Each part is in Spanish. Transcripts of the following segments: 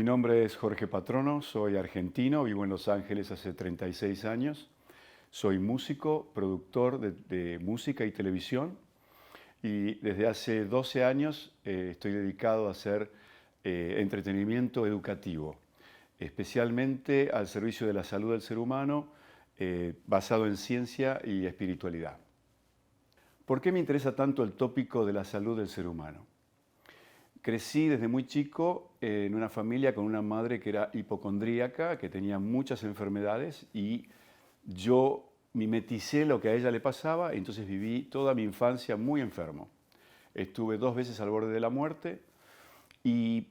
nombre es Jorge Patrono, soy argentino, vivo en Los Ángeles hace 36 años. Soy músico, productor de música y televisión y desde hace 12 años estoy dedicado a hacer entretenimiento educativo, especialmente al servicio de la salud del ser humano, basado en ciencia y espiritualidad. ¿Por qué me interesa tanto el tópico de la salud del ser humano? Crecí desde muy chico en una familia con una madre que era hipocondríaca, que tenía muchas enfermedades y yo mimeticé lo que a ella le pasaba y entonces viví toda mi infancia muy enfermo. Estuve 2 veces al borde de la muerte y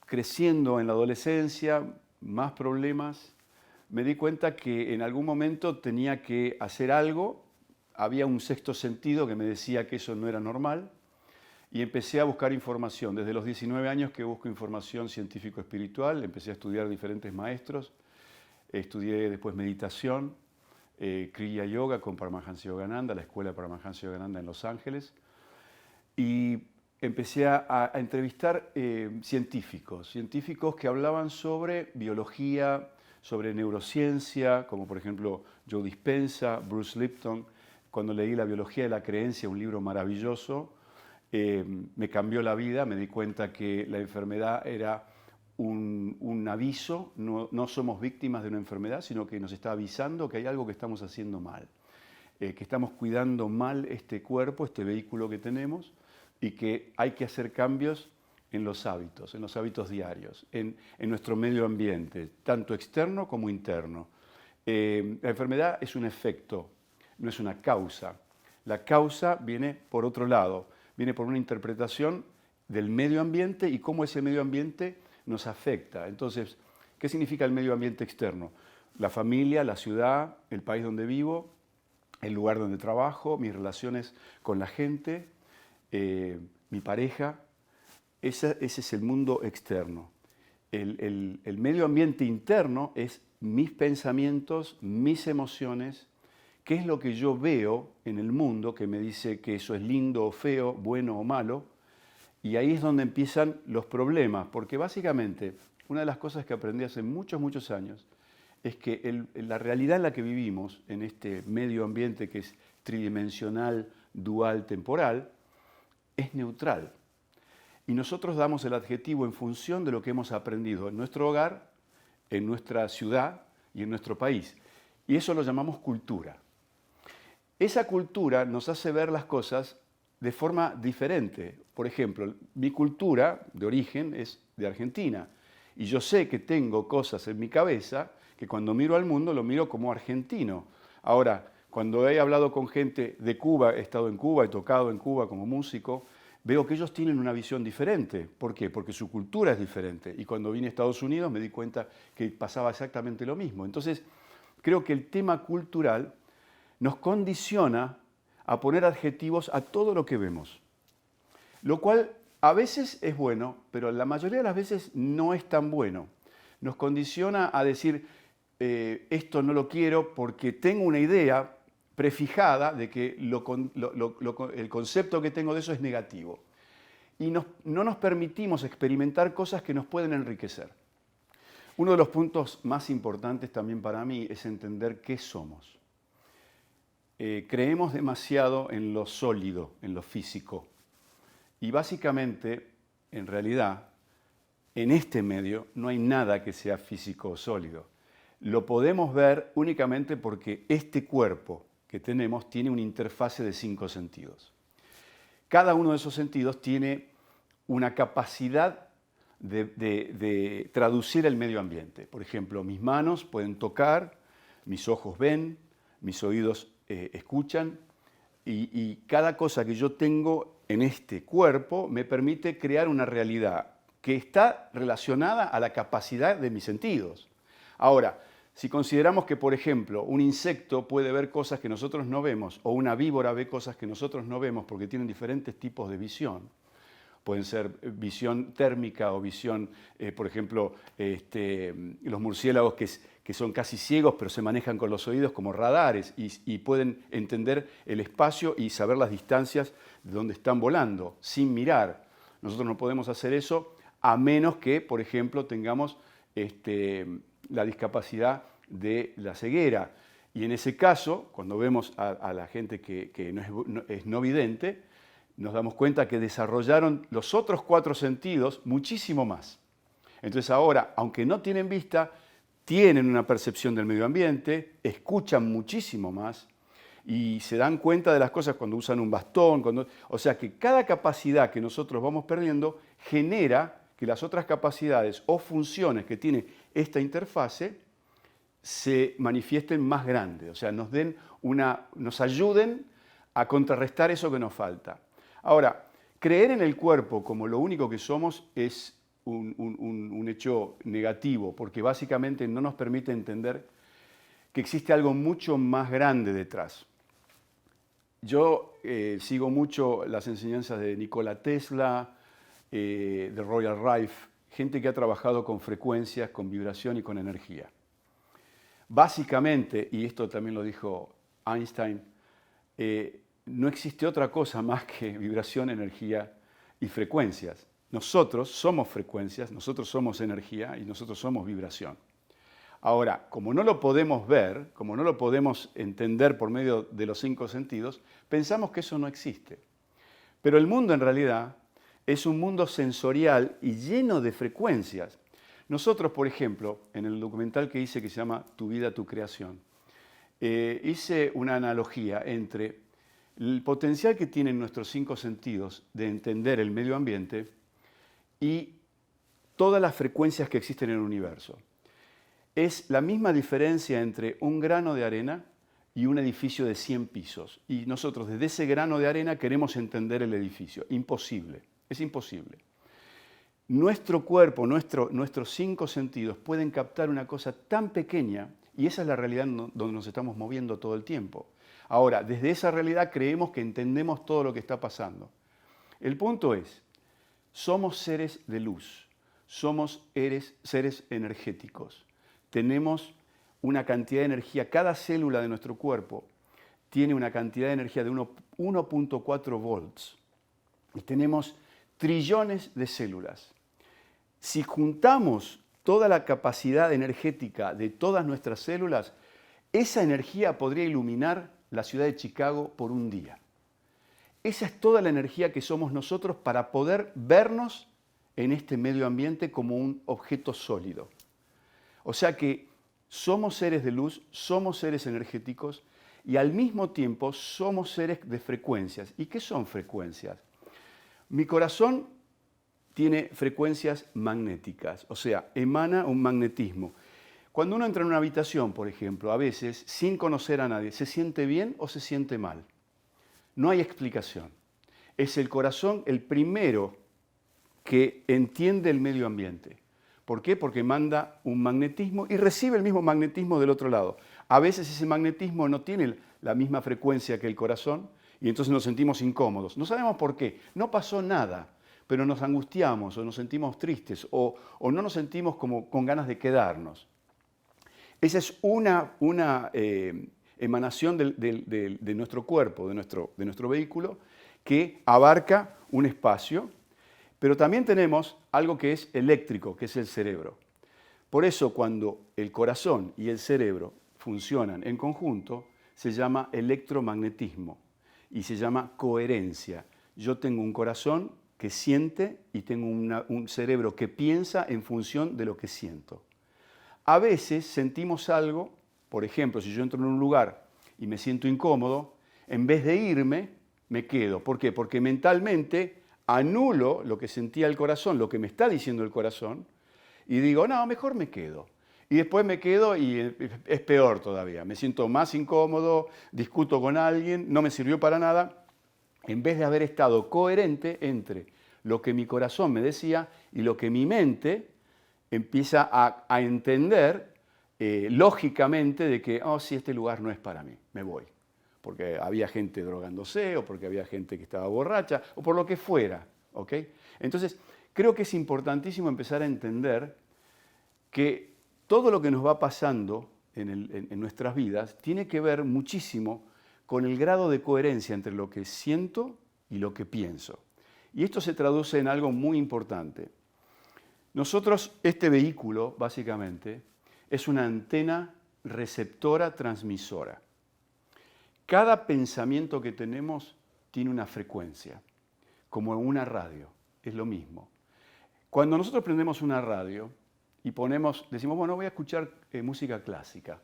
creciendo en la adolescencia, más problemas, me di cuenta que en algún momento tenía que hacer algo. Había un sexto sentido que me decía que eso no era normal. Y empecé a buscar información. Desde los 19 años que busco información científico-espiritual, empecé a estudiar diferentes maestros. Estudié después meditación, Kriya Yoga con Paramahansa Yogananda, la escuela de Paramahansa Yogananda en Los Ángeles. Y empecé a entrevistar científicos que hablaban sobre biología, sobre neurociencia, como por ejemplo Joe Dispenza, Bruce Lipton. Cuando leí La biología de la creencia, un libro maravilloso, me cambió la vida, me di cuenta que la enfermedad era un aviso, no somos víctimas de una enfermedad, sino que nos está avisando que hay algo que estamos haciendo mal, que estamos cuidando mal este cuerpo, este vehículo que tenemos, y que hay que hacer cambios en los hábitos diarios, en nuestro medio ambiente, tanto externo como interno. La enfermedad es un efecto, no es una causa. La causa viene por otro lado. Viene por una interpretación del medio ambiente y cómo ese medio ambiente nos afecta. Entonces, ¿qué significa el medio ambiente externo? La familia, la ciudad, el país donde vivo, el lugar donde trabajo, mis relaciones con la gente, mi pareja. Ese es el mundo externo. El medio ambiente interno es mis pensamientos, mis emociones. ¿Qué es lo que yo veo en el mundo que me dice que eso es lindo o feo, bueno o malo? Y ahí es donde empiezan los problemas, porque básicamente una de las cosas que aprendí hace muchos años es que la realidad en la que vivimos, en este medio ambiente que es tridimensional, dual, temporal, es neutral. Y nosotros damos el adjetivo en función de lo que hemos aprendido en nuestro hogar, en nuestra ciudad y en nuestro país. Y eso lo llamamos cultura. Esa cultura nos hace ver las cosas de forma diferente. Por ejemplo, mi cultura de origen es de Argentina y yo sé que tengo cosas en mi cabeza que cuando miro al mundo lo miro como argentino. Ahora, cuando he hablado con gente de Cuba, he estado en Cuba, he tocado en Cuba como músico, veo que ellos tienen una visión diferente. ¿Por qué? Porque su cultura es diferente. Y cuando vine a Estados Unidos me di cuenta que pasaba exactamente lo mismo. Entonces, creo que el tema cultural nos condiciona a poner adjetivos a todo lo que vemos. Lo cual a veces es bueno, pero la mayoría de las veces no es tan bueno. Nos condiciona a decir, esto no lo quiero porque tengo una idea prefijada de que el concepto que tengo de eso es negativo. Y no nos permitimos experimentar cosas que nos pueden enriquecer. Uno de los puntos más importantes también para mí es entender qué somos. Creemos demasiado en lo sólido, en lo físico. Y básicamente, en realidad, en este medio no hay nada que sea físico o sólido. Lo podemos ver únicamente porque este cuerpo que tenemos tiene una interfase de 5 sentidos. Cada uno de esos sentidos tiene una capacidad de traducir el medio ambiente. Por ejemplo, mis manos pueden tocar, mis ojos ven, mis oídos escuchan y cada cosa que yo tengo en este cuerpo me permite crear una realidad que está relacionada a la capacidad de mis sentidos. Ahora, si consideramos que, por ejemplo, un insecto puede ver cosas que nosotros no vemos o una víbora ve cosas que nosotros no vemos porque tienen diferentes tipos de visión, pueden ser visión térmica o visión, por ejemplo, los murciélagos que son casi ciegos pero se manejan con los oídos como radares y pueden entender el espacio y saber las distancias de donde están volando sin mirar. Nosotros no podemos hacer eso a menos que, por ejemplo, tengamos la discapacidad de la ceguera. Y en ese caso, cuando vemos a la gente que es no vidente, nos damos cuenta que desarrollaron los otros 4 sentidos muchísimo más. Entonces ahora, aunque no tienen vista, tienen una percepción del medio ambiente, escuchan muchísimo más y se dan cuenta de las cosas cuando usan un bastón. O sea que cada capacidad que nosotros vamos perdiendo genera que las otras capacidades o funciones que tiene esta interfase se manifiesten más grandes, o sea, nos ayuden a contrarrestar eso que nos falta. Ahora, creer en el cuerpo como lo único que somos es un hecho negativo, porque básicamente no nos permite entender que existe algo mucho más grande detrás. Yo sigo mucho las enseñanzas de Nikola Tesla, de Royal Rife, gente que ha trabajado con frecuencias, con vibración y con energía. Básicamente, y esto también lo dijo Einstein, no existe otra cosa más que vibración, energía y frecuencias. Nosotros somos frecuencias, nosotros somos energía y nosotros somos vibración. Ahora, como no lo podemos ver, como no lo podemos entender por medio de los 5 sentidos, pensamos que eso no existe. Pero el mundo en realidad es un mundo sensorial y lleno de frecuencias. Nosotros, por ejemplo, en el documental que hice que se llama Tu vida, tu creación, hice una analogía entre el potencial que tienen nuestros 5 sentidos de entender el medio ambiente y todas las frecuencias que existen en el universo. Es la misma diferencia entre un grano de arena y un edificio de 100 pisos. Y nosotros desde ese grano de arena queremos entender el edificio. Imposible, es imposible. Nuestro cuerpo, nuestros 5 sentidos pueden captar una cosa tan pequeña y esa es la realidad donde nos estamos moviendo todo el tiempo. Ahora, desde esa realidad creemos que entendemos todo lo que está pasando. El punto es, somos seres de luz, somos seres energéticos. Tenemos una cantidad de energía, cada célula de nuestro cuerpo tiene una cantidad de energía de 1.4 volts y tenemos trillones de células. Si juntamos toda la capacidad energética de todas nuestras células, esa energía podría iluminar la ciudad de Chicago por un día. Esa es toda la energía que somos nosotros para poder vernos en este medio ambiente como un objeto sólido. O sea que somos seres de luz, somos seres energéticos y al mismo tiempo somos seres de frecuencias. ¿Y qué son frecuencias? Mi corazón tiene frecuencias magnéticas, o sea, emana un magnetismo. Cuando uno entra en una habitación, por ejemplo, a veces, sin conocer a nadie, ¿se siente bien o se siente mal? No hay explicación. Es el corazón el primero que entiende el medio ambiente. ¿Por qué? Porque manda un magnetismo y recibe el mismo magnetismo del otro lado. A veces ese magnetismo no tiene la misma frecuencia que el corazón y entonces nos sentimos incómodos. No sabemos por qué. No pasó nada, pero nos angustiamos o nos sentimos tristes o no nos sentimos como con ganas de quedarnos. Esa es una emanación de nuestro cuerpo, de nuestro vehículo, que abarca un espacio, pero también tenemos algo que es eléctrico, que es el cerebro. Por eso, cuando el corazón y el cerebro funcionan en conjunto, se llama electromagnetismo y se llama coherencia. Yo tengo un corazón que siente y tengo un cerebro que piensa en función de lo que siento. A veces sentimos algo, por ejemplo, si yo entro en un lugar y me siento incómodo, en vez de irme, me quedo. ¿Por qué? Porque mentalmente anulo lo que sentía el corazón, lo que me está diciendo el corazón, y digo, no, mejor me quedo. Y después me quedo y es peor todavía. Me siento más incómodo, discuto con alguien, no me sirvió para nada, en vez de haber estado coherente entre lo que mi corazón me decía y lo que mi mente empieza a entender lógicamente de que, oh, sí, este lugar no es para mí, me voy. Porque había gente drogándose o porque había gente que estaba borracha o por lo que fuera. ¿Ok? Entonces, creo que es importantísimo empezar a entender que todo lo que nos va pasando en nuestras vidas tiene que ver muchísimo con el grado de coherencia entre lo que siento y lo que pienso. Y esto se traduce en algo muy importante. Nosotros, este vehículo, básicamente, es una antena receptora transmisora. Cada pensamiento que tenemos tiene una frecuencia, como en una radio, es lo mismo. Cuando nosotros prendemos una radio y decimos, bueno, voy a escuchar música clásica.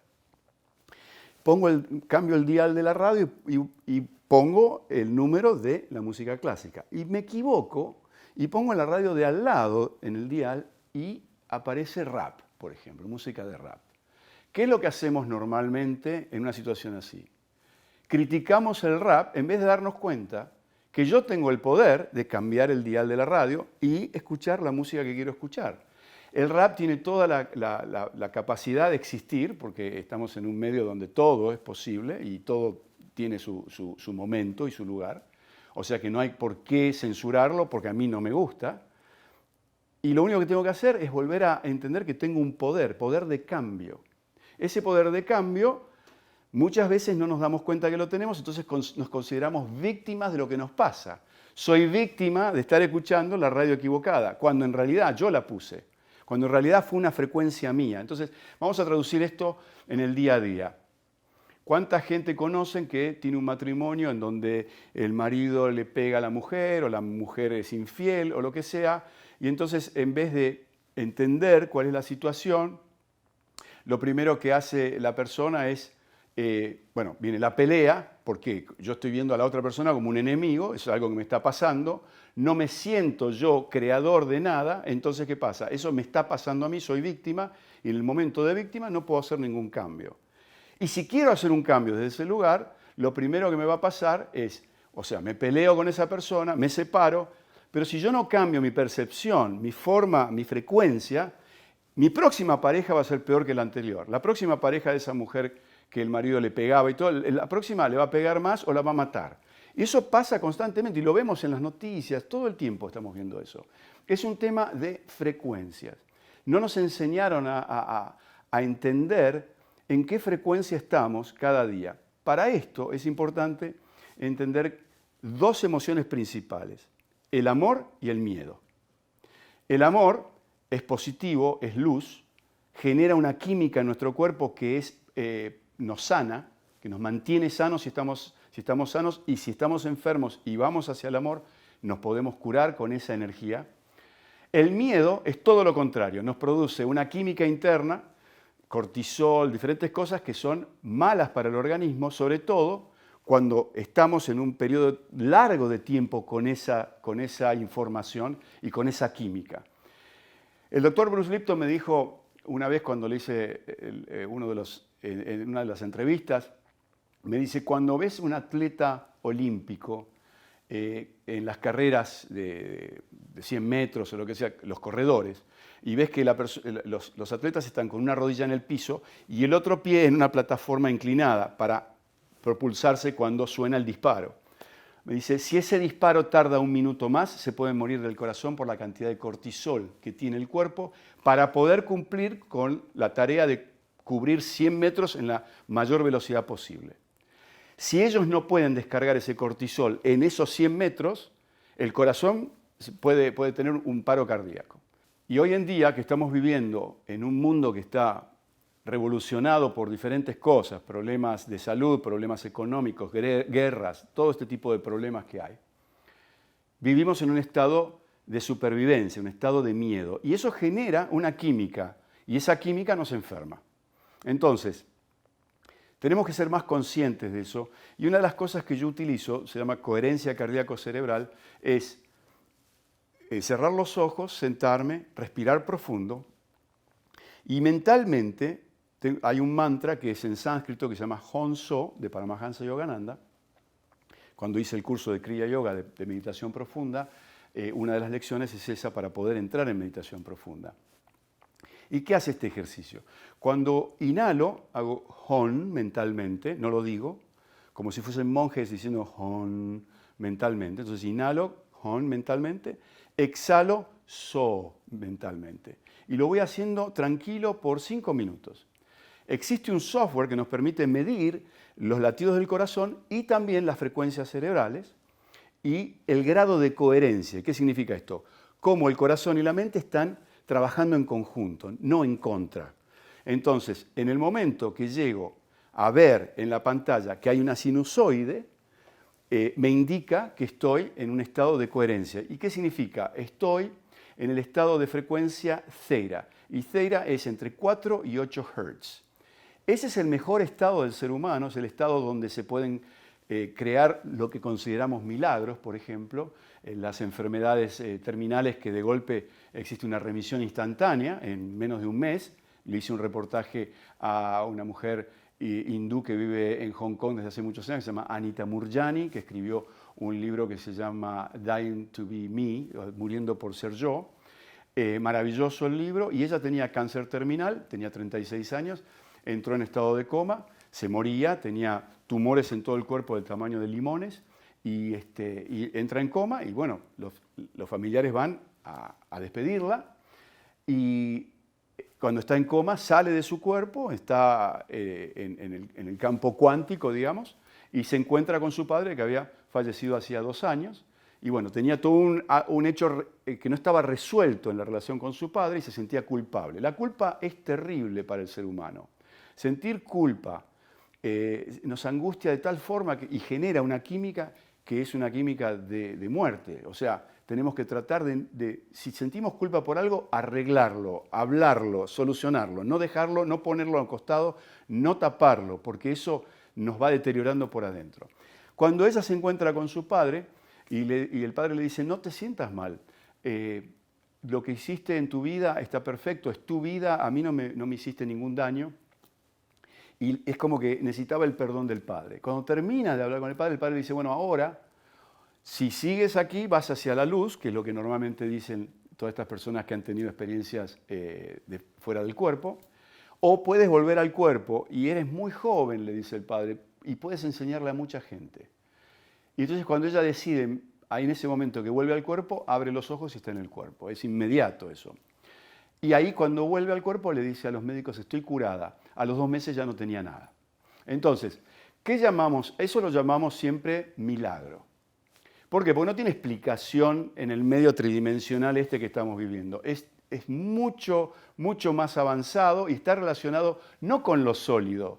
Cambio el dial de la radio y pongo el número de la música clásica. Y me equivoco y pongo la radio de al lado en el dial y aparece rap, por ejemplo, música de rap. ¿Qué es lo que hacemos normalmente en una situación así? Criticamos el rap en vez de darnos cuenta que yo tengo el poder de cambiar el dial de la radio y escuchar la música que quiero escuchar. El rap tiene toda la capacidad de existir, porque estamos en un medio donde todo es posible y todo tiene su momento y su lugar. O sea que no hay por qué censurarlo porque a mí no me gusta. Y lo único que tengo que hacer es volver a entender que tengo un poder de cambio. Ese poder de cambio muchas veces no nos damos cuenta que lo tenemos, entonces nos consideramos víctimas de lo que nos pasa. Soy víctima de estar escuchando la radio equivocada, cuando en realidad yo la puse, cuando en realidad fue una frecuencia mía. Entonces, vamos a traducir esto en el día a día. ¿Cuánta gente conocen que tiene un matrimonio en donde el marido le pega a la mujer o la mujer es infiel o lo que sea? Y entonces, en vez de entender cuál es la situación, lo primero que hace la persona es, viene la pelea, porque yo estoy viendo a la otra persona como un enemigo, eso es algo que me está pasando, no me siento yo creador de nada, entonces ¿qué pasa? Eso me está pasando a mí, soy víctima, y en el momento de víctima no puedo hacer ningún cambio. Y si quiero hacer un cambio desde ese lugar, lo primero que me va a pasar es, me peleo con esa persona, me separo, pero si yo no cambio mi percepción, mi forma, mi frecuencia, mi próxima pareja va a ser peor que la anterior. La próxima pareja de esa mujer que el marido le pegaba y todo, la próxima le va a pegar más o la va a matar. Y eso pasa constantemente y lo vemos en las noticias, todo el tiempo estamos viendo eso. Es un tema de frecuencias. No nos enseñaron a entender en qué frecuencia estamos cada día. Para esto es importante entender dos emociones principales, el amor y el miedo. El amor es positivo, es luz, genera una química en nuestro cuerpo que nos sana, que nos mantiene sanos si estamos sanos, y si estamos enfermos y vamos hacia el amor, nos podemos curar con esa energía. El miedo es todo lo contrario, nos produce una química interna, cortisol, diferentes cosas que son malas para el organismo, sobre todo cuando estamos en un periodo largo de tiempo con esa información y con esa química. El doctor Bruce Lipton me dijo una vez cuando le hice en una de las entrevistas, me dice, cuando ves un atleta olímpico en las carreras de 100 metros o lo que sea, los corredores, y ves que los atletas están con una rodilla en el piso y el otro pie en una plataforma inclinada para propulsarse cuando suena el disparo. Me dice, si ese disparo tarda un minuto más, se puede morir del corazón por la cantidad de cortisol que tiene el cuerpo para poder cumplir con la tarea de cubrir 100 metros en la mayor velocidad posible. Si ellos no pueden descargar ese cortisol en esos 100 metros, el corazón puede tener un paro cardíaco. Y hoy en día, que estamos viviendo en un mundo que está revolucionado por diferentes cosas, problemas de salud, problemas económicos, guerras, todo este tipo de problemas que hay, vivimos en un estado de supervivencia, un estado de miedo. Y eso genera una química, y esa química nos enferma. Entonces, tenemos que ser más conscientes de eso. Y una de las cosas que yo utilizo, se llama coherencia cardíaco-cerebral, es cerrar los ojos, sentarme, respirar profundo y mentalmente hay un mantra que es en sánscrito que se llama Hon-So, de Paramahansa Yogananda. Cuando hice el curso de Kriya Yoga de meditación profunda, una de las lecciones es esa para poder entrar en meditación profunda. ¿Y qué hace este ejercicio? Cuando inhalo, hago Hon mentalmente, no lo digo, como si fuesen monjes diciendo Hon mentalmente. Entonces inhalo Hon mentalmente, exhalo So mentalmente. Y lo voy haciendo tranquilo por 5 minutos. Existe un software que nos permite medir los latidos del corazón y también las frecuencias cerebrales y el grado de coherencia. ¿Qué significa esto? Cómo el corazón y la mente están trabajando en conjunto, no en contra. Entonces, en el momento que llego a ver en la pantalla que hay una sinusoide, me indica que estoy en un estado de coherencia. ¿Y qué significa? Estoy en el estado de frecuencia Theta. Y Theta es entre 4 y 8 Hz. Ese es el mejor estado del ser humano, es el estado donde se pueden crear lo que consideramos milagros, por ejemplo, las enfermedades terminales que de golpe existe una remisión instantánea en menos de un mes. Le hice un reportaje a una mujer hindú que vive en Hong Kong desde hace muchos años, que se llama Anita Moorjani, que escribió un libro que se llama Dying to be Me, Muriendo por ser yo. Maravilloso el libro, y ella tenía cáncer terminal, tenía 36 años, entró en estado de coma, se moría, tenía tumores en todo el cuerpo del tamaño de limones, y entra en coma, y bueno, los familiares van a despedirla, y cuando está en coma sale de su cuerpo, está en el campo cuántico, digamos, y se encuentra con su padre que había fallecido hacía 2 años, y bueno, tenía todo un hecho que no estaba resuelto en la relación con su padre y se sentía culpable. La culpa es terrible para el ser humano. Sentir culpa nos angustia de tal forma y genera una química que es una química de muerte. O sea, tenemos que tratar si sentimos culpa por algo, arreglarlo, hablarlo, solucionarlo, no dejarlo, no ponerlo al costado, no taparlo, porque eso nos va deteriorando por adentro. Cuando ella se encuentra con su padre y el padre le dice, no te sientas mal, lo que hiciste en tu vida está perfecto, es tu vida, a mí no me hiciste ningún daño. Y es como que necesitaba el perdón del padre. Cuando termina de hablar con el padre le dice, bueno, ahora, si sigues aquí, vas hacia la luz, que es lo que normalmente dicen todas estas personas que han tenido experiencias fuera del cuerpo, o puedes volver al cuerpo y eres muy joven, le dice el padre, y puedes enseñarle a mucha gente. Y entonces cuando ella decide, ahí en ese momento que vuelve al cuerpo, abre los ojos y está en el cuerpo. Es inmediato eso. Y ahí cuando vuelve al cuerpo le dice a los médicos, estoy curada. A los 2 meses ya no tenía nada. Entonces, ¿qué llamamos? Eso lo llamamos siempre milagro. ¿Por qué? Porque no tiene explicación en el medio tridimensional que estamos viviendo. Es mucho, mucho más avanzado y está relacionado no con lo sólido,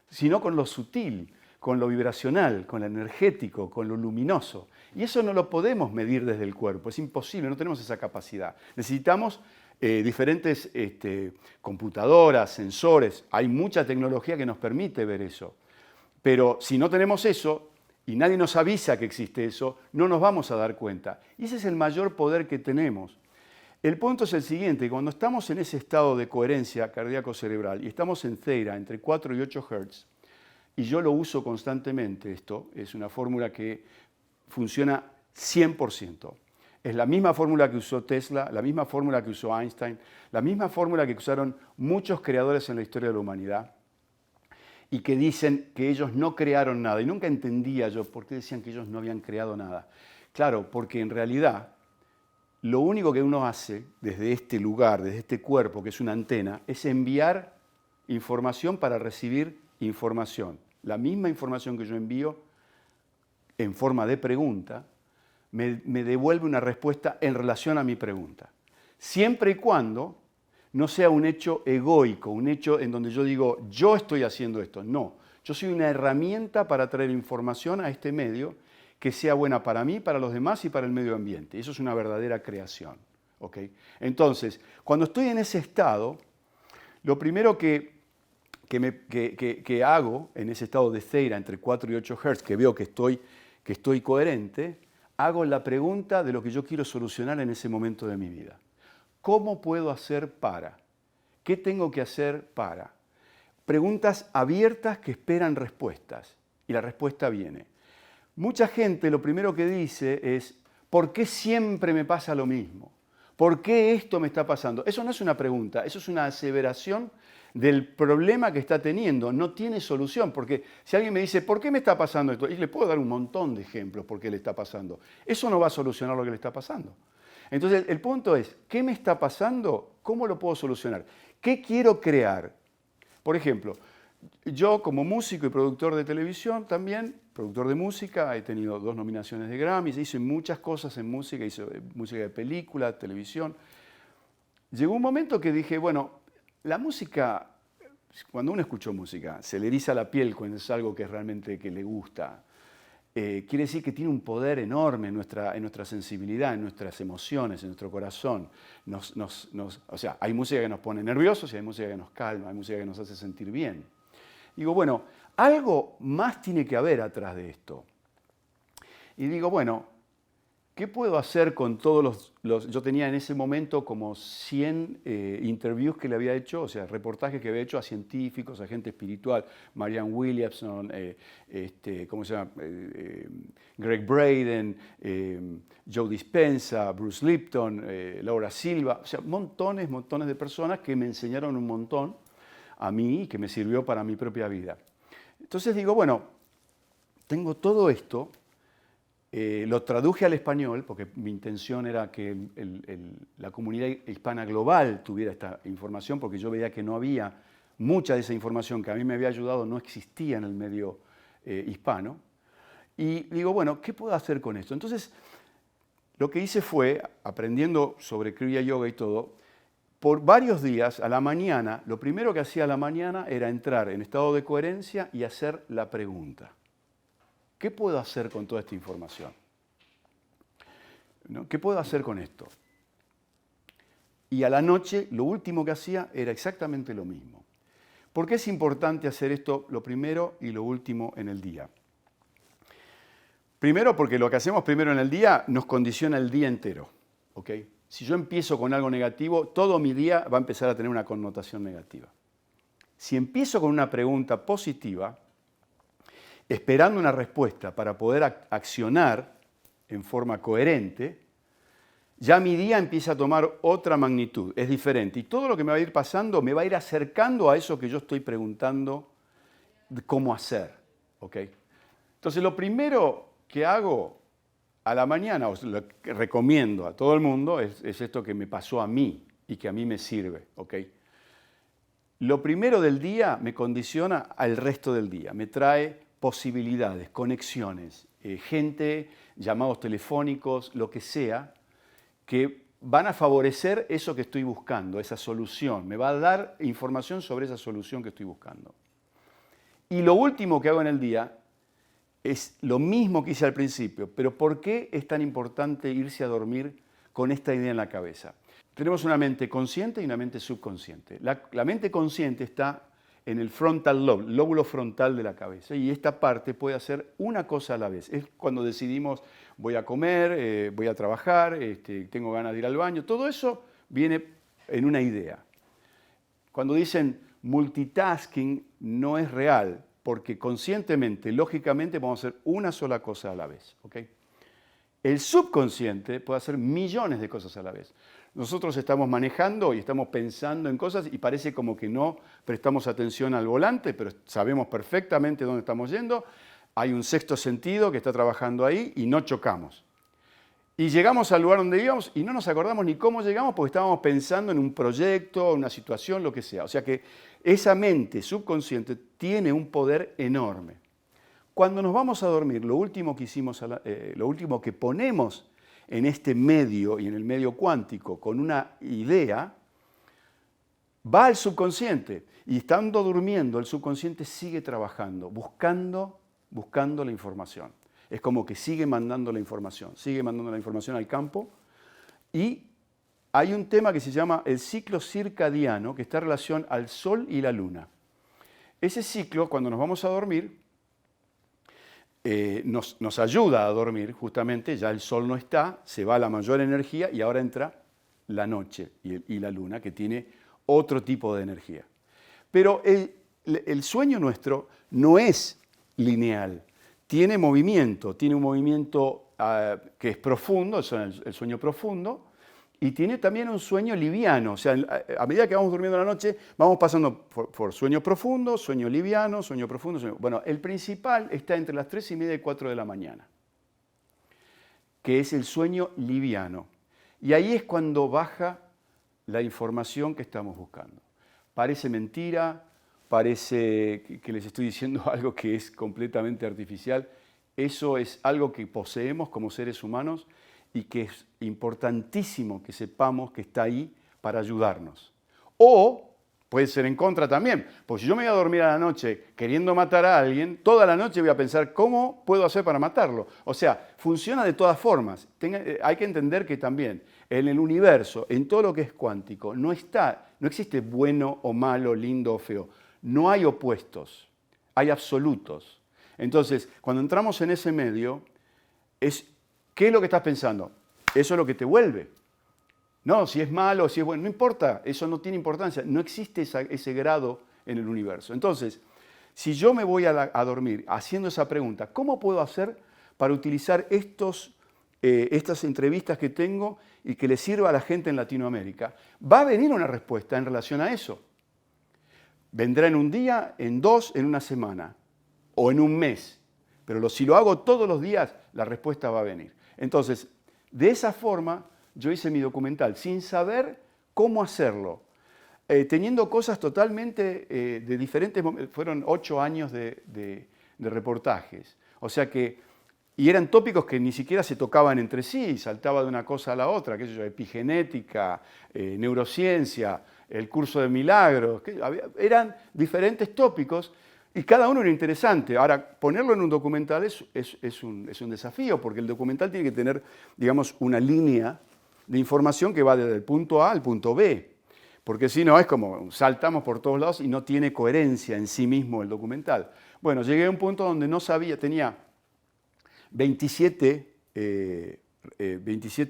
sino con lo sutil, con lo vibracional, con lo energético, con lo luminoso. Y eso no lo podemos medir desde el cuerpo, es imposible, no tenemos esa capacidad. Necesitamos diferentes computadoras, sensores, hay mucha tecnología que nos permite ver eso. Pero si no tenemos eso y nadie nos avisa que existe eso, no nos vamos a dar cuenta. Y ese es el mayor poder que tenemos. El punto es el siguiente, cuando estamos en ese estado de coherencia cardíaco-cerebral y estamos en Theta, entre 4 y 8 Hz, y yo lo uso constantemente, esto es una fórmula que funciona 100%. Es la misma fórmula que usó Tesla, la misma fórmula que usó Einstein, la misma fórmula que usaron muchos creadores en la historia de la humanidad y que dicen que ellos no crearon nada. Y nunca entendía yo por qué decían que ellos no habían creado nada. Claro, porque en realidad lo único que uno hace desde este lugar, desde este cuerpo, que es una antena, es enviar información para recibir información. La misma información que yo envío en forma de pregunta, me devuelve una respuesta en relación a mi pregunta. Siempre y cuando no sea un hecho egoico, un hecho en donde yo digo, yo estoy haciendo esto. No, yo soy una herramienta para traer información a este medio que sea buena para mí, para los demás y para el medio ambiente. Eso es una verdadera creación. ¿Okay? Entonces, cuando estoy en ese estado, lo primero que hago en ese estado de Theta entre 4 y 8 Hz, que veo que estoy coherente, hago la pregunta de lo que yo quiero solucionar en ese momento de mi vida. ¿Cómo puedo hacer para? ¿Qué tengo que hacer para? Preguntas abiertas que esperan respuestas. Y la respuesta viene. Mucha gente lo primero que dice es, ¿por qué siempre me pasa lo mismo? ¿Por qué esto me está pasando? Eso no es una pregunta, eso es una aseveración del problema que está teniendo. No tiene solución, porque si alguien me dice, ¿por qué me está pasando esto? Y le puedo dar un montón de ejemplos por qué le está pasando. Eso no va a solucionar lo que le está pasando. Entonces, el punto es, ¿qué me está pasando? ¿Cómo lo puedo solucionar? ¿Qué quiero crear? Por ejemplo, yo como músico y productor de televisión también, productor de música, he tenido 2 nominaciones de Grammy, hice muchas cosas en música, hice música de película, televisión. llegó un momento que dije, bueno, la música, cuando uno escucha música, se le eriza la piel cuando es algo que realmente que le gusta. Quiere decir que tiene un poder enorme en nuestra sensibilidad, en nuestras emociones, en nuestro corazón. O sea, hay música que nos pone nerviosos y hay música que nos calma, hay música que nos hace sentir bien. Digo, bueno, algo más tiene que haber atrás de esto. Y digo, bueno, ¿qué puedo hacer con todos los... Yo tenía en ese momento como 100 interviews que le había hecho, o sea, reportajes que había hecho a científicos, a gente espiritual, Marianne Williamson, ¿cómo se llama? Greg Braden, Joe Dispenza, Bruce Lipton, Laura Silva, o sea, montones de personas que me enseñaron un montón a mí y que me sirvió para mi propia vida. Entonces digo, bueno, tengo todo esto. Lo traduje al español porque mi intención era que la comunidad hispana global tuviera esta información, porque yo veía que no había mucha de esa información que a mí me había ayudado, no existía en el medio hispano. Y digo, bueno, ¿qué puedo hacer con esto? Entonces, lo que hice fue, aprendiendo sobre Kriya Yoga y todo, por varios días a la mañana, lo primero que hacía a la mañana era entrar en estado de coherencia y hacer la pregunta. ¿Qué puedo hacer con toda esta información? ¿No? ¿Qué puedo hacer con esto? Y a la noche, lo último que hacía era exactamente lo mismo. ¿Por qué es importante hacer esto lo primero y lo último en el día? Primero, porque lo que hacemos primero en el día nos condiciona el día entero. ¿Okay? Si yo empiezo con algo negativo, todo mi día va a empezar a tener una connotación negativa. Si empiezo con una pregunta positiva, esperando una respuesta para poder accionar en forma coherente, ya mi día empieza a tomar otra magnitud, es diferente. Y todo lo que me va a ir pasando me va a ir acercando a eso que yo estoy preguntando cómo hacer. ¿Okay? Entonces, lo primero que hago a la mañana, o lo que recomiendo a todo el mundo, es esto que me pasó a mí y que a mí me sirve. ¿Okay? Lo primero del día me condiciona al resto del día, me trae posibilidades, conexiones, gente, llamados telefónicos, lo que sea, que van a favorecer eso que estoy buscando, esa solución. Me va a dar información sobre esa solución que estoy buscando. Y lo último que hago en el día es lo mismo que hice al principio, pero ¿por qué es tan importante irse a dormir con esta idea en la cabeza? Tenemos una mente consciente y una mente subconsciente. La mente consciente está en el frontal lobe, lóbulo frontal de la cabeza, y esta parte puede hacer una cosa a la vez. Es cuando decidimos, voy a comer, voy a trabajar, tengo ganas de ir al baño, todo eso viene en una idea. Cuando dicen multitasking no es real, porque conscientemente, lógicamente, vamos a hacer una sola cosa a la vez. ¿Okay? El subconsciente puede hacer millones de cosas a la vez. Nosotros estamos manejando y estamos pensando en cosas y parece como que no prestamos atención al volante, pero sabemos perfectamente dónde estamos yendo. Hay un sexto sentido que está trabajando ahí y no chocamos. Y llegamos al lugar donde íbamos y no nos acordamos ni cómo llegamos porque estábamos pensando en un proyecto, una situación, lo que sea. O sea que esa mente subconsciente tiene un poder enorme. Cuando nos vamos a dormir, lo último que ponemos en este medio y en el medio cuántico con una idea, va al subconsciente. Y estando durmiendo, el subconsciente sigue trabajando, buscando la información. Es como que sigue mandando la información al campo. Y hay un tema que se llama el ciclo circadiano, que está en relación al sol y la luna. Ese ciclo, cuando nos vamos a dormir, nos ayuda a dormir, justamente, ya el sol no está, se va la mayor energía y ahora entra la noche y la luna, que tiene otro tipo de energía. Pero el sueño nuestro no es lineal, tiene un movimiento que es profundo, el sueño profundo, y tiene también un sueño liviano. O sea, a medida que vamos durmiendo la noche, vamos pasando por sueño profundo, sueño liviano, sueño profundo. Bueno, el principal está entre las 3:30 y 4 de la mañana, que es el sueño liviano. Y ahí es cuando baja la información que estamos buscando. Parece mentira, parece que les estoy diciendo algo que es completamente artificial. Eso es algo que poseemos como seres humanos y que es importantísimo que sepamos que está ahí para ayudarnos. O puede ser en contra también, porque si yo me voy a dormir a la noche queriendo matar a alguien, toda la noche voy a pensar cómo puedo hacer para matarlo. O sea, funciona de todas formas. Hay que entender que también en el universo, en todo lo que es cuántico, no existe bueno o malo, lindo o feo. No hay opuestos, hay absolutos. Entonces, cuando entramos en ese medio, ¿qué es lo que estás pensando? Eso es lo que te vuelve. No, si es malo, si es bueno, no importa, eso no tiene importancia, no existe ese grado en el universo. Entonces, si yo me voy a dormir haciendo esa pregunta, ¿cómo puedo hacer para utilizar estas entrevistas que tengo y que le sirva a la gente en Latinoamérica? Va a venir una respuesta en relación a eso. Vendrá en un día, en 2, en una semana o en un mes. Pero si lo hago todos los días, la respuesta va a venir. Entonces, de esa forma, yo hice mi documental sin saber cómo hacerlo, teniendo cosas totalmente de diferentes momentos. Fueron 8 años de reportajes. O sea y eran tópicos que ni siquiera se tocaban entre sí, saltaba de una cosa a la otra, qué sé yo, epigenética, neurociencia, el curso de milagros, eran diferentes tópicos y cada uno era interesante. Ahora, ponerlo en un documental es un desafío, porque el documental tiene que tener, digamos, una línea de información que va desde el punto A al punto B, porque si no es como saltamos por todos lados y no tiene coherencia en sí mismo el documental. Bueno, llegué a un punto donde no sabía, tenía 27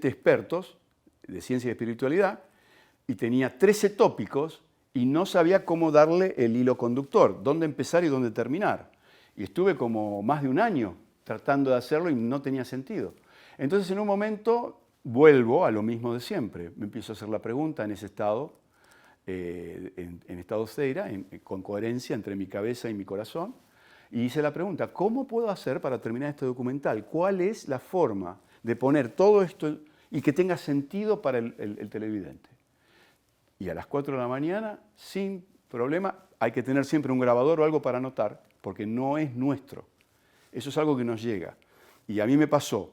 expertos de ciencia y espiritualidad y tenía 13 tópicos y no sabía cómo darle el hilo conductor, dónde empezar y dónde terminar. Y estuve como más de un año tratando de hacerlo y no tenía sentido. Entonces en un momento vuelvo a lo mismo de siempre. Me empiezo a hacer la pregunta en ese estado, en estado Zeira, con coherencia entre mi cabeza y mi corazón. Y hice la pregunta, ¿cómo puedo hacer para terminar este documental? ¿Cuál es la forma de poner todo esto y que tenga sentido para el televidente? Y a las 4 de la mañana, sin problema, hay que tener siempre un grabador o algo para anotar, porque no es nuestro. Eso es algo que nos llega. Y a mí me pasó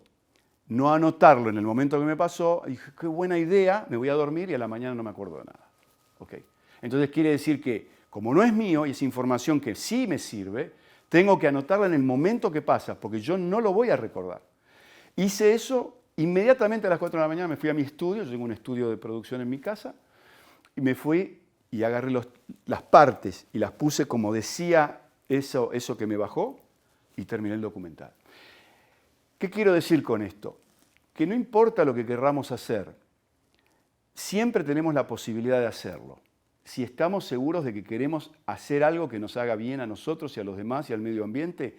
no anotarlo en el momento que me pasó, y dije, qué buena idea, me voy a dormir y a la mañana no me acuerdo de nada. ¿Okay? Entonces quiere decir que, como no es mío y es información que sí me sirve, tengo que anotarla en el momento que pasa, porque yo no lo voy a recordar. Hice eso, inmediatamente a las 4 de la mañana me fui a mi estudio, yo tengo un estudio de producción en mi casa, y me fui y agarré las partes y las puse como decía eso que me bajó y terminé el documental. ¿Qué quiero decir con esto? Que no importa lo que querramos hacer, siempre tenemos la posibilidad de hacerlo. Si estamos seguros de que queremos hacer algo que nos haga bien a nosotros y a los demás y al medio ambiente,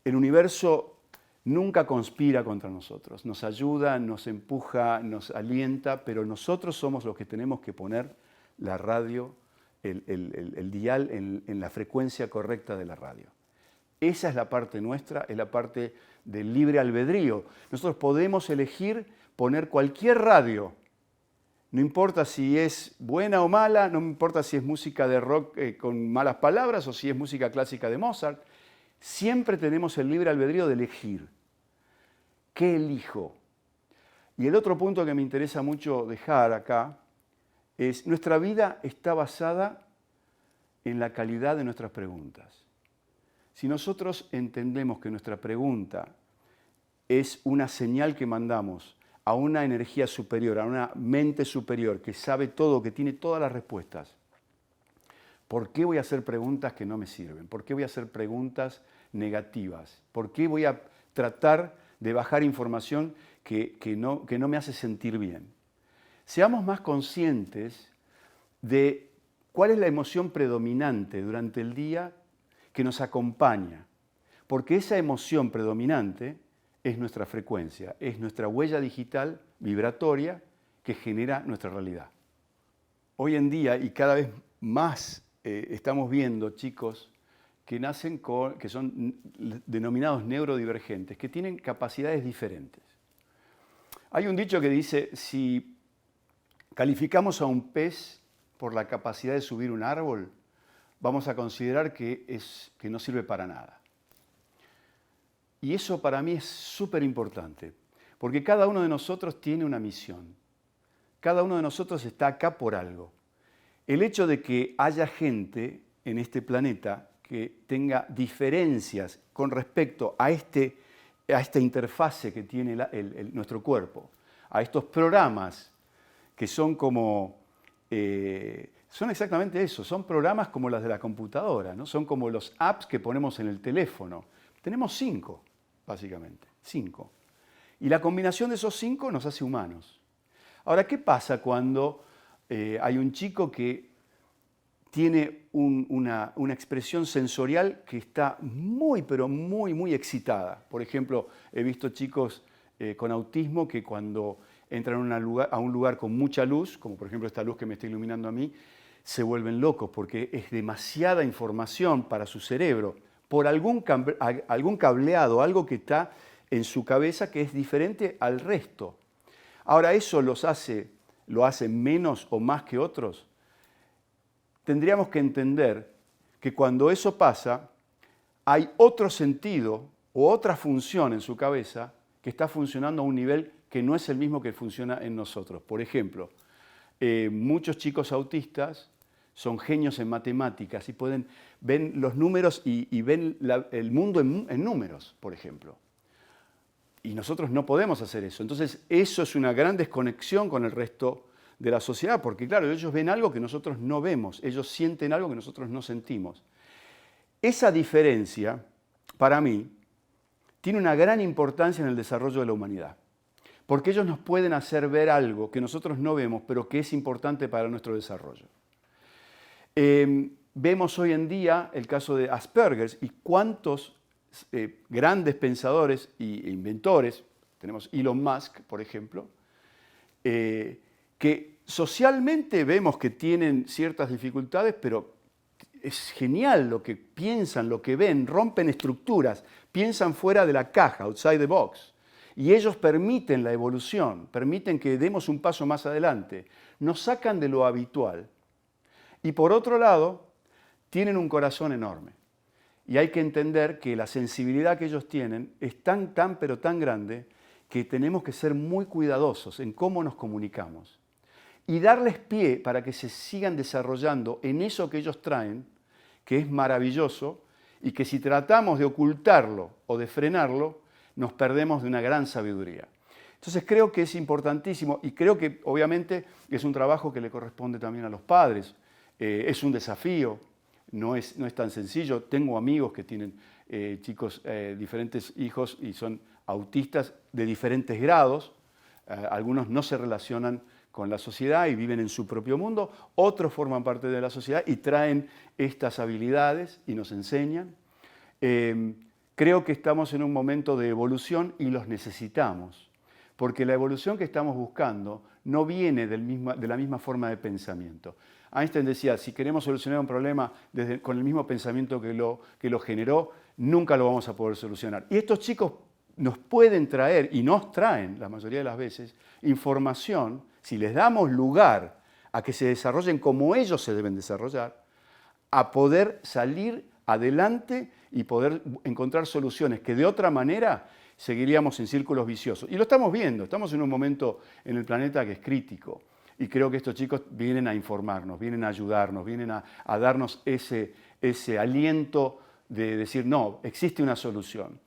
el universo nunca conspira contra nosotros. Nos ayuda, nos empuja, nos alienta, pero nosotros somos los que tenemos que poner la radio, el dial en la frecuencia correcta de la radio. Esa es la parte nuestra, es la parte del libre albedrío. Nosotros podemos elegir poner cualquier radio. No importa si es buena o mala, no importa si es música de rock con malas palabras o si es música clásica de Mozart. Siempre tenemos el libre albedrío de elegir. ¿Qué elijo? Y el otro punto que me interesa mucho dejar acá es nuestra vida está basada en la calidad de nuestras preguntas. Si nosotros entendemos que nuestra pregunta es una señal que mandamos a una energía superior, a una mente superior que sabe todo, que tiene todas las respuestas, ¿por qué voy a hacer preguntas que no me sirven? ¿Por qué voy a hacer preguntas negativas? ¿Por qué voy a tratar de bajar información que no me hace sentir bien? Seamos más conscientes de cuál es la emoción predominante durante el día que nos acompaña, porque esa emoción predominante es nuestra frecuencia, es nuestra huella digital vibratoria que genera nuestra realidad. Hoy en día, y cada vez más estamos viendo chicos que nacen que son denominados neurodivergentes, que tienen capacidades diferentes. Hay un dicho que dice, si calificamos a un pez por la capacidad de subir un árbol, vamos a considerar que no sirve para nada. Y eso para mí es súper importante, porque cada uno de nosotros tiene una misión, Cada uno de nosotros está acá por algo. El hecho de que haya gente en este planeta que tenga diferencias con respecto a esta interfase que tiene nuestro cuerpo, a estos programas que son como, son exactamente eso, son programas como las de la computadora, ¿no? Son como los apps que ponemos en el teléfono. Tenemos 5, básicamente, 5. Y la combinación de esos 5 nos hace humanos. Ahora, ¿qué pasa cuando hay un chico que tiene una expresión sensorial que está muy, pero muy, muy excitada? Por ejemplo, he visto chicos con autismo que cuando entran a un lugar con mucha luz, como por ejemplo esta luz que me está iluminando a mí, se vuelven locos porque es demasiada información para su cerebro por algún cableado, algo que está en su cabeza que es diferente al resto. Ahora, ¿eso lo hace menos o más que otros? Tendríamos que entender que cuando eso pasa, hay otro sentido o otra función en su cabeza que está funcionando a un nivel que no es el mismo que funciona en nosotros. Por ejemplo, muchos chicos autistas son genios en matemáticas y ven los números y ven el mundo en números, por ejemplo. Y nosotros no podemos hacer eso. Entonces, eso es una gran desconexión con el resto de la sociedad, porque claro, ellos ven algo que nosotros no vemos, ellos sienten algo que nosotros no sentimos. Esa diferencia, para mí, tiene una gran importancia en el desarrollo de la humanidad, porque ellos nos pueden hacer ver algo que nosotros no vemos, pero que es importante para nuestro desarrollo. Vemos hoy en día el caso de Asperger y cuántos grandes pensadores e inventores, tenemos Elon Musk, por ejemplo, que socialmente vemos que tienen ciertas dificultades, pero es genial lo que piensan, lo que ven, rompen estructuras, piensan fuera de la caja, outside the box. Y ellos permiten la evolución, permiten que demos un paso más adelante, nos sacan de lo habitual. Y por otro lado, tienen un corazón enorme. Y hay que entender que la sensibilidad que ellos tienen es tan grande que tenemos que ser muy cuidadosos en cómo nos comunicamos. Y darles pie para que se sigan desarrollando en eso que ellos traen, que es maravilloso, y que si tratamos de ocultarlo o de frenarlo, nos perdemos de una gran sabiduría. Entonces creo que es importantísimo y creo que obviamente es un trabajo que le corresponde también a los padres. Es un desafío. No es tan sencillo. Tengo amigos que tienen chicos, diferentes hijos y son autistas de diferentes grados. Algunos no se relacionan con la sociedad y viven en su propio mundo. Otros forman parte de la sociedad y traen estas habilidades y nos enseñan. Creo que estamos en un momento de evolución y los necesitamos, porque la evolución que estamos buscando no viene de la misma forma de pensamiento. Einstein decía, si queremos solucionar un problema con el mismo pensamiento que lo generó, nunca lo vamos a poder solucionar. Y estos chicos nos pueden traer, y nos traen la mayoría de las veces, información, si les damos lugar a que se desarrollen como ellos se deben desarrollar, a poder salir adelante y poder encontrar soluciones que de otra manera seguiríamos en círculos viciosos. Y lo estamos viendo, estamos en un momento en el planeta que es crítico. Y creo que estos chicos vienen a informarnos, vienen a ayudarnos, vienen a darnos ese aliento de decir, no, existe una solución.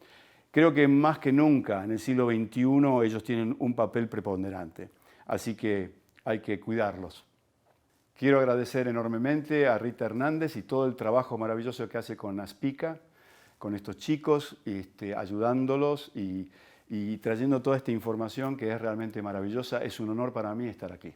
Creo que más que nunca en el siglo XXI ellos tienen un papel preponderante, así que hay que cuidarlos. Quiero agradecer enormemente a Rita Hernández y todo el trabajo maravilloso que hace con Aspica, con estos chicos, ayudándolos y trayendo toda esta información que es realmente maravillosa. Es un honor para mí estar aquí.